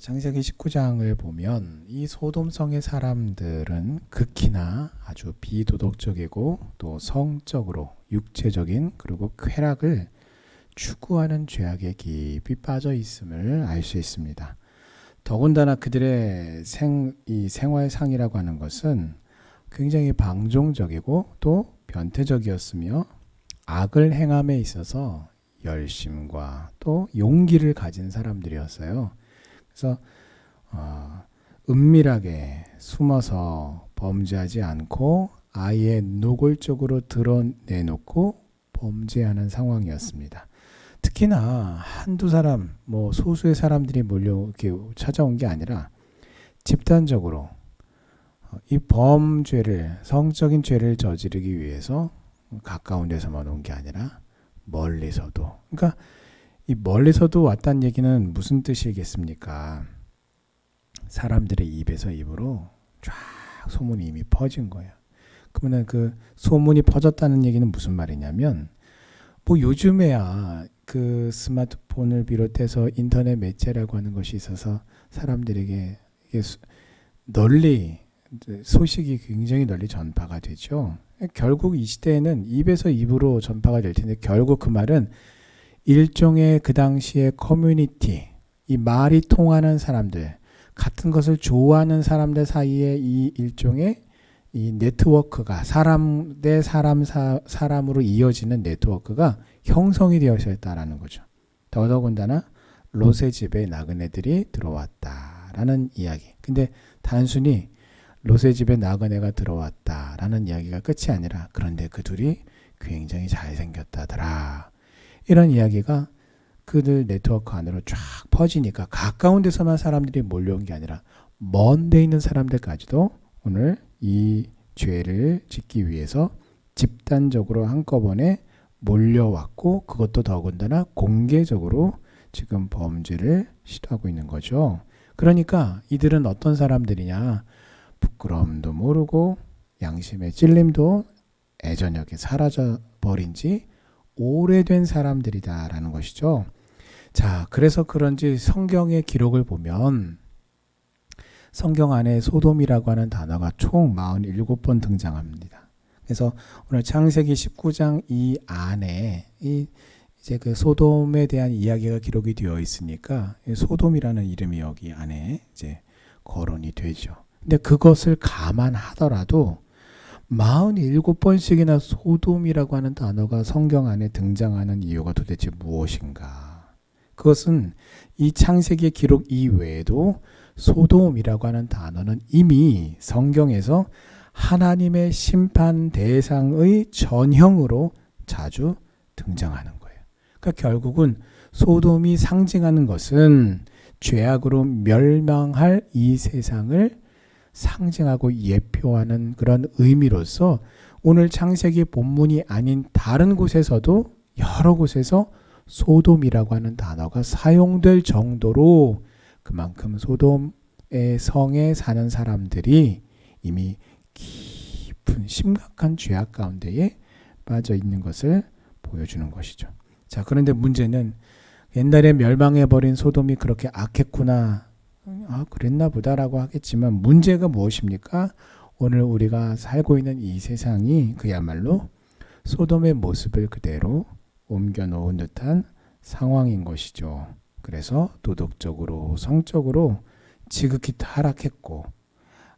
창세기 19장을 보면 이 소돔성의 사람들은 극히나 아주 비도덕적이고 또 성적으로 육체적인 그리고 쾌락을 추구하는 죄악에 깊이 빠져 있음을 알 수 있습니다. 더군다나 그들의 생활상이라고 하는 것은 굉장히 방종적이고 또 변태적이었으며 악을 행함에 있어서 열심과 또 용기를 가진 사람들이었어요. 그래서 은밀하게 숨어서 범죄하지 않고 아예 노골적으로 드러내놓고 범죄하는 상황이었습니다. 특히나 한두 사람, 소수의 사람들이 몰려 이렇게 찾아온 게 아니라 집단적으로 이 범죄를, 성적인 죄를 저지르기 위해서 가까운 데서만 온 게 아니라 멀리서도. 그러니까 이 멀리서도 왔다는 얘기는 무슨 뜻이겠습니까? 사람들의 입에서 입으로 쫙 소문이 이미 퍼진 거예요. 그러면 그 소문이 퍼졌다는 얘기는 무슨 말이냐면, 요즘에야 그 스마트폰을 비롯해서 인터넷 매체라고 하는 것이 있어서 사람들에게 널리 소식이 굉장히 널리 전파가 되죠. 결국 이 시대에는 입에서 입으로 전파가 될 텐데, 결국 그 말은 일종의 그 당시의 커뮤니티, 이 말이 통하는 사람들, 같은 것을 좋아하는 사람들 사이에 이 일종의 이 네트워크가 사람 대 사람으로 이어지는 네트워크가 형성이 되어 있었다라는 거죠. 더더군다나 롯의 집에 나그네들이 들어왔다라는 이야기. 근데 단순히 롯의 집에 나그네가 들어왔다라는 이야기가 끝이 아니라, 그런데 그 둘이 굉장히 잘생겼다더라, 이런 이야기가 그들 네트워크 안으로 쫙 퍼지니까 가까운 데서만 사람들이 몰려온 게 아니라 먼 데 있는 사람들까지도 오늘 이 죄를 짓기 위해서 집단적으로 한꺼번에 몰려왔고, 그것도 더군다나 공개적으로 지금 범죄를 시도하고 있는 거죠. 그러니까 이들은 어떤 사람들이냐? 부끄러움도 모르고 양심의 찔림도 애저녁에 사라져버린 지 오래된 사람들이다라는 것이죠. 자, 그래서 그런지 성경의 기록을 보면 성경 안에 소돔이라고 하는 단어가 총 47번 등장합니다. 그래서 오늘 창세기 19장 이 안에 이제 그 소돔에 대한 이야기가 기록이 되어 있으니까 소돔이라는 이름이 여기 안에 이제 거론이 되죠. 근데 그것을 감안하더라도 47번씩이나 소돔이라고 하는 단어가 성경 안에 등장하는 이유가 도대체 무엇인가? 그것은 이 창세기의 기록 이외에도 소돔이라고 하는 단어는 이미 성경에서 하나님의 심판 대상의 전형으로 자주 등장하는 거예요. 그러니까 결국은 소돔이 상징하는 것은 죄악으로 멸망할 이 세상을 상징하고 예표하는 그런 의미로서 오늘 창세기 본문이 아닌 다른 곳에서도 여러 곳에서 소돔이라고 하는 단어가 사용될 정도로 그만큼 소돔의 성에 사는 사람들이 이미 깊은 심각한 죄악 가운데에 빠져 있는 것을 보여주는 것이죠. 자, 그런데 문제는 옛날에 멸망해버린 소돔이 그렇게 악했구나, 그랬나 보다라고 하겠지만, 문제가 무엇입니까? 오늘 우리가 살고 있는 이 세상이 그야말로 소돔의 모습을 그대로 옮겨놓은 듯한 상황인 것이죠. 그래서 도덕적으로, 성적으로 지극히 타락했고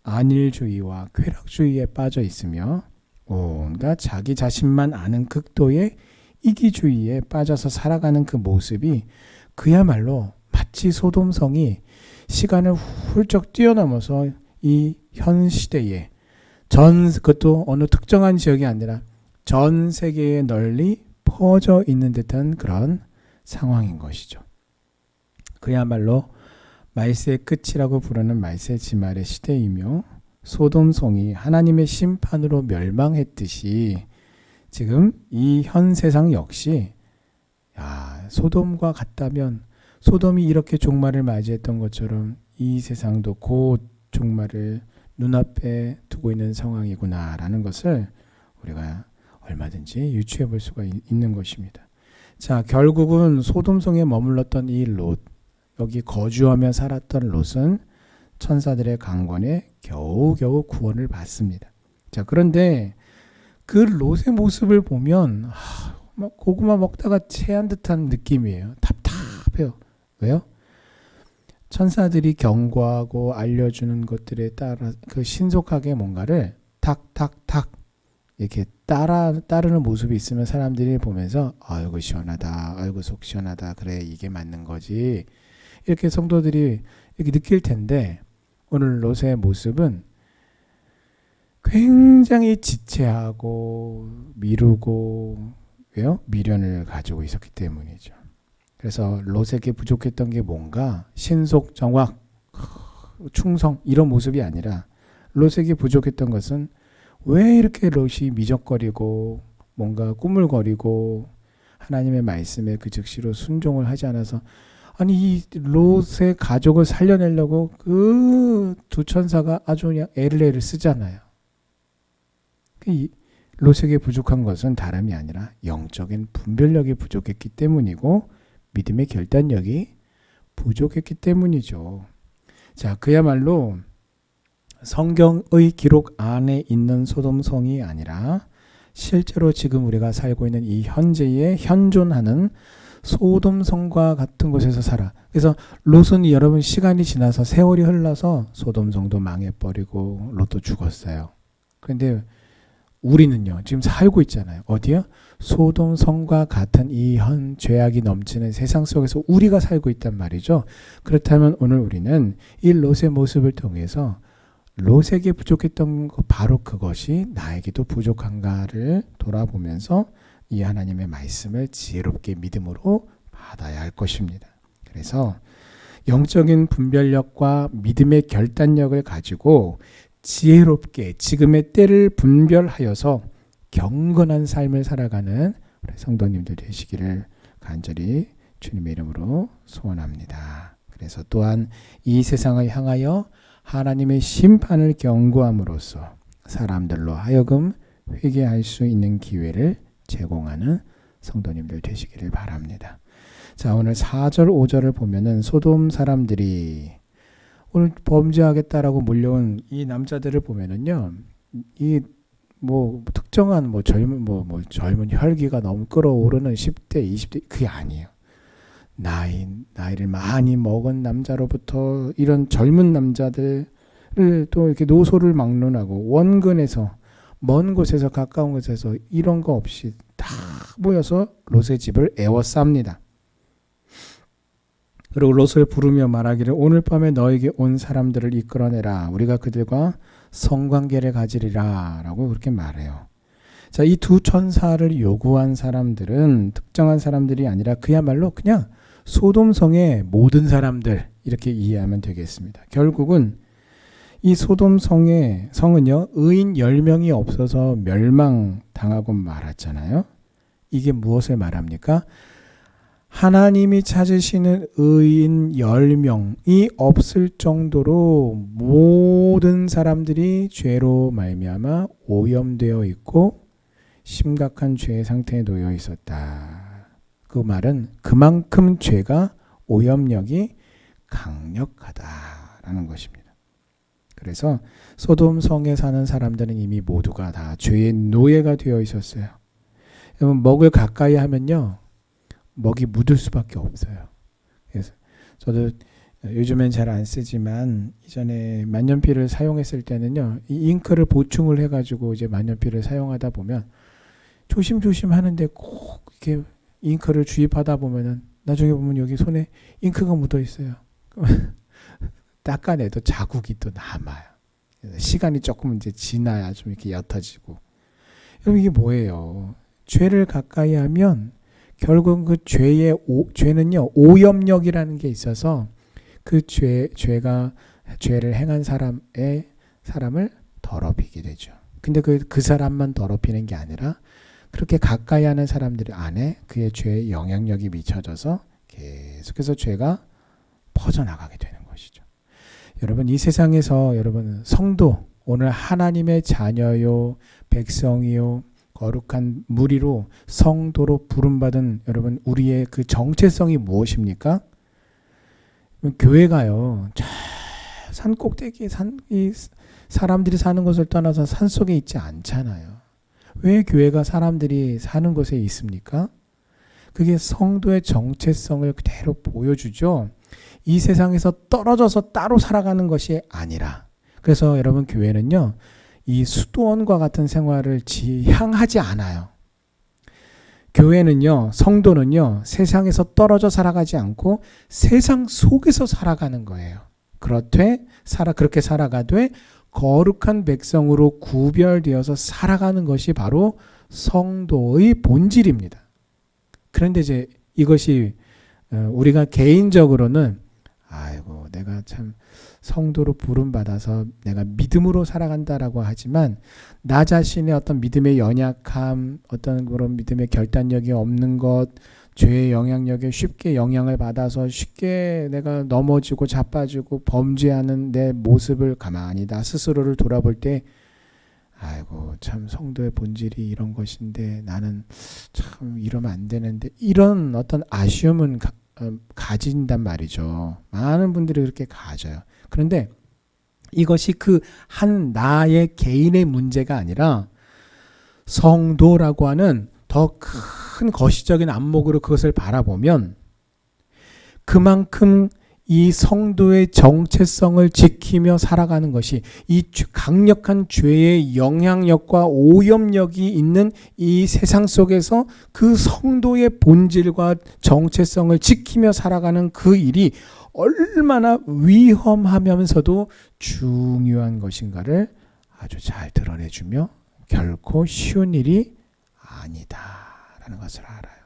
안일주의와 쾌락주의에 빠져 있으며 온갖 자기 자신만 아는 극도의 이기주의에 빠져서 살아가는 그 모습이 그야말로 마치 소돔성이 시간을 훌쩍 뛰어넘어서 이 현 시대에 그것도 어느 특정한 지역이 아니라 전 세계에 널리 퍼져 있는 듯한 그런 상황인 것이죠. 그야말로 말세의 끝이라고 부르는 말세지말의 시대이며, 소돔성이 하나님의 심판으로 멸망했듯이 지금 이 현 세상 역시 소돔과 같다면, 소돔이 이렇게 종말을 맞이했던 것처럼 이 세상도 곧 종말을 눈앞에 두고 있는 상황이구나라는 것을 우리가 얼마든지 유추해 볼 수가 있는 것입니다. 자, 결국은 소돔성에 머물렀던 이 롯, 여기 거주하며 살았던 롯은 천사들의 강권에 겨우겨우 구원을 받습니다. 자, 그런데 그 롯의 모습을 보면 막 고구마 먹다가 체한 듯한 느낌이에요. 답답해요. 왜요? 천사들이 경고하고 알려주는 것들에 따라 그 신속하게 뭔가를 탁탁탁 이렇게 따르는 모습이 있으면 사람들이 보면서 아이고 시원하다, 아이고 속 시원하다, 그래 이게 맞는 거지, 이렇게 성도들이 이렇게 느낄 텐데, 오늘 롯의 모습은 굉장히 지체하고 미루고, 왜요? 미련을 가지고 있었기 때문이죠. 그래서 롯에게 부족했던 게 뭔가 신속, 정확, 충성 이런 모습이 아니라, 롯에게 부족했던 것은 왜 이렇게 롯이 미적거리고 뭔가 꾸물거리고 하나님의 말씀에 그 즉시로 순종을 하지 않아서, 아니 이 롯의 가족을 살려내려고 그 두 천사가 아주 그냥 애를 쓰잖아요. 이 롯에게 부족한 것은 다름이 아니라 영적인 분별력이 부족했기 때문이고 믿음의 결단력이 부족했기 때문이죠. 자, 그야말로 성경의 기록 안에 있는 소돔성이 아니라 실제로 지금 우리가 살고 있는 이 현재에 현존하는 소돔성과 같은 곳에서 살아. 그래서 롯은 여러분 시간이 지나서 세월이 흘러서 소돔성도 망해버리고 롯도 죽었어요. 그런데 우리는요 지금 살고 있잖아요. 어디요? 소돔성과 같은 이 현 죄악이 넘치는 세상 속에서 우리가 살고 있단 말이죠. 그렇다면 오늘 우리는 이 롯의 모습을 통해서 롯에게 부족했던 것, 바로 그것이 나에게도 부족한가를 돌아보면서 이 하나님의 말씀을 지혜롭게 믿음으로 받아야 할 것입니다. 그래서 영적인 분별력과 믿음의 결단력을 가지고 지혜롭게 지금의 때를 분별하여서 경건한 삶을 살아가는 우리 성도님들 되시기를 간절히 주님의 이름으로 소원합니다. 그래서 또한 이 세상을 향하여 하나님의 심판을 경고함으로써 사람들로 하여금 회개할 수 있는 기회를 제공하는 성도님들 되시기를 바랍니다. 자, 오늘 4절 5절을 보면은 소돔 사람들이 오늘 범죄하겠다라고 몰려온 이 남자들을 보면은요, 이 뭐 특정한 뭐 젊은 젊은 혈기가 너무 끌어오르는 10대 20대 그게 아니에요. 나이를 많이 먹은 남자로부터 이런 젊은 남자들을 또 이렇게 노소를 막론하고 원근에서 먼 곳에서 가까운 곳에서 이런 거 없이 다 모여서 롯의 집을 에워쌉니다. 그리고 롯을 부르며 말하기를 오늘 밤에 너에게 온 사람들을 이끌어내라. 우리가 그들과 성관계를 가지리라 라고 그렇게 말해요. 자, 이 두 천사를 요구한 사람들은 특정한 사람들이 아니라 그야말로 그냥 소돔성의 모든 사람들 이렇게 이해하면 되겠습니다. 결국은 이 소돔성의 성은요 의인 10명이 없어서 멸망당하고 말았잖아요. 이게 무엇을 말합니까? 하나님이 찾으시는 의인 10명이 없을 정도로 모든 사람들이 죄로 말미암아 오염되어 있고 심각한 죄의 상태에 놓여 있었다. 그 말은 그만큼 죄가 오염력이 강력하다라는 것입니다. 그래서 소돔성에 사는 사람들은 이미 모두가 다 죄의 노예가 되어 있었어요. 여러분 먹을 가까이 하면요 먹이 묻을 수밖에 없어요. 그래서 저도 요즘엔 잘 안 쓰지만 이전에 만년필을 사용했을 때는요 이 잉크를 보충을 해가지고 이제 만년필을 사용하다 보면 조심조심 하는데 꼭 이렇게 잉크를 주입하다 보면은 나중에 보면 여기 손에 잉크가 묻어 있어요. 닦아내도 자국이 또 남아요. 시간이 조금 이제 지나야 좀 이렇게 옅어지고. 여러분 이게 뭐예요? 죄를 가까이 하면 결국 그 죄는요 오염력이라는 게 있어서 그 죄가 죄를 행한 사람을 더럽히게 되죠. 근데 그 사람만 더럽히는 게 아니라 그렇게 가까이 하는 사람들 안에 그의 죄의 영향력이 미쳐져서 계속해서 죄가 퍼져나가게 되는 것이죠. 여러분 이 세상에서 여러분 성도 오늘 하나님의 자녀요 백성이요 거룩한 무리로 성도로 부름받은 여러분 우리의 그 정체성이 무엇입니까? 교회가요, 저 산 꼭대기 이 사람들이 사는 곳을 떠나서 산 속에 있지 않잖아요. 왜 교회가 사람들이 사는 곳에 있습니까? 그게 성도의 정체성을 그대로 보여주죠. 이 세상에서 떨어져서 따로 살아가는 것이 아니라. 그래서 여러분, 교회는요, 이 수도원과 같은 생활을 지향하지 않아요. 교회는요, 성도는요, 세상에서 떨어져 살아가지 않고 세상 속에서 살아가는 거예요. 그렇게 살아가되 거룩한 백성으로 구별되어서 살아가는 것이 바로 성도의 본질입니다. 그런데 이제 이것이 우리가 개인적으로는 아이고, 내가 참 성도로 부름받아서 내가 믿음으로 살아간다라고 하지만 나 자신의 어떤 믿음의 연약함, 어떤 그런 믿음의 결단력이 없는 것, 죄의 영향력에 쉽게 영향을 받아서 쉽게 내가 넘어지고 자빠지고 범죄하는 내 모습을 가만히 나 스스로를 돌아볼 때 아이고, 참 성도의 본질이 이런 것인데 나는 참 이러면 안 되는데, 이런 어떤 아쉬움은 가진단 말이죠. 많은 분들이 그렇게 가져요. 그런데 이것이 그 한 나의 개인의 문제가 아니라 성도라고 하는 더 큰 거시적인 안목으로 그것을 바라보면 그만큼 이 성도의 정체성을 지키며 살아가는 것이 이 강력한 죄의 영향력과 오염력이 있는 이 세상 속에서 그 성도의 본질과 정체성을 지키며 살아가는 그 일이 얼마나 위험하면서도 중요한 것인가를 아주 잘 드러내주며 결코 쉬운 일이 아니다라는 것을 알아요.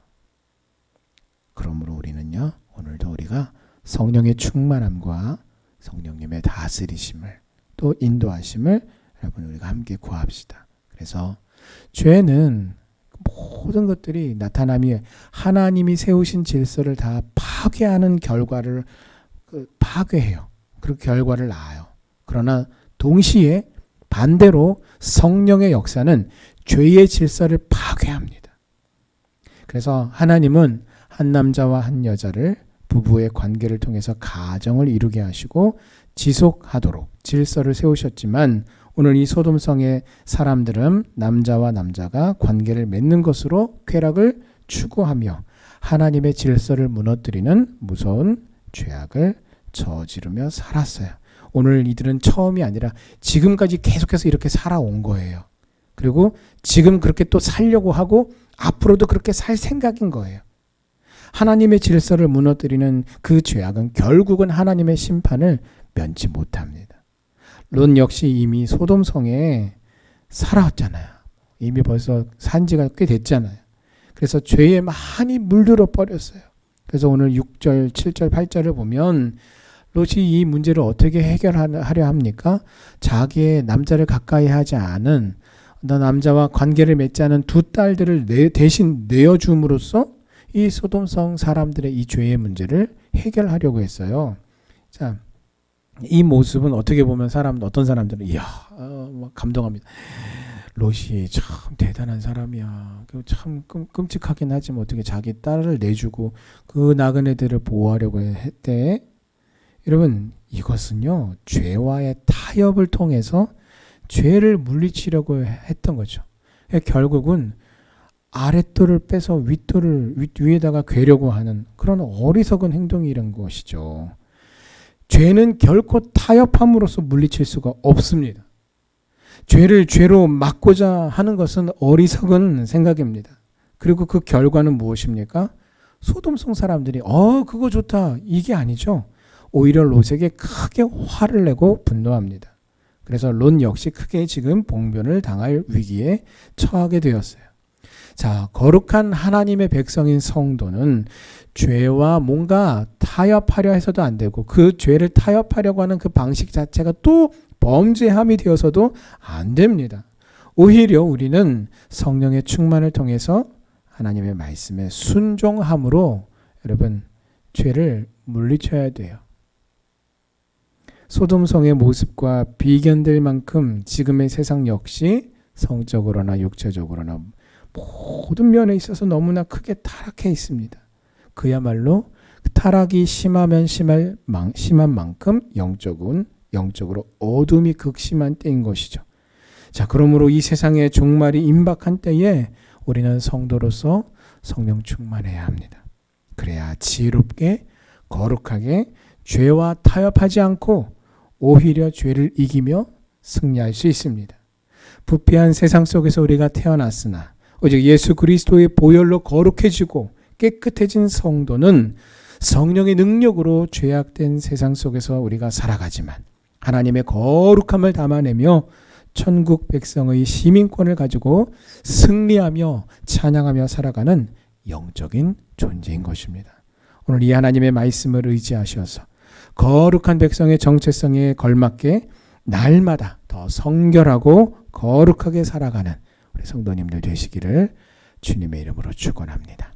그러므로 우리는요, 오늘도 우리가 성령의 충만함과 성령님의 다스리심을 또 인도하심을 여러분 우리가 함께 구합시다. 그래서 죄는 모든 것들이 나타남이 하나님이 세우신 질서를 다 파괴하는 결과를 파괴해요. 그 결과를 낳아요. 그러나 동시에 반대로 성령의 역사는 죄의 질서를 파괴합니다. 그래서 하나님은 한 남자와 한 여자를 부부의 관계를 통해서 가정을 이루게 하시고 지속하도록 질서를 세우셨지만 오늘 이 소돔성의 사람들은 남자와 남자가 관계를 맺는 것으로 쾌락을 추구하며 하나님의 질서를 무너뜨리는 무서운 죄악을 저지르며 살았어요. 오늘 이들은 처음이 아니라 지금까지 계속해서 이렇게 살아온 거예요. 그리고 지금 그렇게 또 살려고 하고 앞으로도 그렇게 살 생각인 거예요. 하나님의 질서를 무너뜨리는 그 죄악은 결국은 하나님의 심판을 면치 못합니다. 롯 역시 이미 소돔성에 살아왔잖아요. 이미 벌써 산 지가 꽤 됐잖아요. 그래서 죄에 많이 물들어 버렸어요. 그래서 오늘 6절, 7절, 8절을 보면 롯이 이 문제를 어떻게 해결하려 합니까? 자기의 남자를 가까이 하지 않은 남자와 관계를 맺지 않은 두 딸들을 대신 내어줌으로써 이 소돔성 사람들의 이 죄의 문제를 해결하려고 했어요. 자, 이 모습은 어떻게 보면 어떤 사람들은 이야, 감동합니다. 롯이 참 대단한 사람이야. 참 끔찍하긴 하지만 어떻게 자기 딸을 내주고 그 나그네들을 보호하려고 했대. 여러분, 이것은요, 죄와의 타협을 통해서 죄를 물리치려고 했던 거죠. 결국은 아랫돌을 빼서 윗돌을 위에다가 괴려고 하는 그런 어리석은 행동이 이런 것이죠. 죄는 결코 타협함으로써 물리칠 수가 없습니다. 죄를 죄로 막고자 하는 것은 어리석은 생각입니다. 그리고 그 결과는 무엇입니까? 소돔성 사람들이 그거 좋다, 이게 아니죠. 오히려 롯에게 크게 화를 내고 분노합니다. 그래서 롯 역시 크게 지금 봉변을 당할 위기에 처하게 되었어요. 자, 거룩한 하나님의 백성인 성도는 죄와 뭔가 타협하려 해서도 안 되고 그 죄를 타협하려고 하는 그 방식 자체가 또 범죄함이 되어서도 안 됩니다. 오히려 우리는 성령의 충만을 통해서 하나님의 말씀에 순종함으로 여러분 죄를 물리쳐야 돼요. 소돔성의 모습과 비견될 만큼 지금의 세상 역시 성적으로나 육체적으로나 모든 면에 있어서 너무나 크게 타락해 있습니다. 그야말로 타락이 심하면 심한 만큼 영적으로 어둠이 극심한 때인 것이죠. 자, 그러므로 이 세상의 종말이 임박한 때에 우리는 성도로서 성령 충만해야 합니다. 그래야 지혜롭게 거룩하게 죄와 타협하지 않고 오히려 죄를 이기며 승리할 수 있습니다. 부패한 세상 속에서 우리가 태어났으나 오직 예수 그리스도의 보혈로 거룩해지고 깨끗해진 성도는 성령의 능력으로 죄악된 세상 속에서 우리가 살아가지만 하나님의 거룩함을 담아내며 천국 백성의 시민권을 가지고 승리하며 찬양하며 살아가는 영적인 존재인 것입니다. 오늘 이 하나님의 말씀을 의지하셔서 거룩한 백성의 정체성에 걸맞게 날마다 더 성결하고 거룩하게 살아가는 우리 성도님들 되시기를 주님의 이름으로 축원합니다.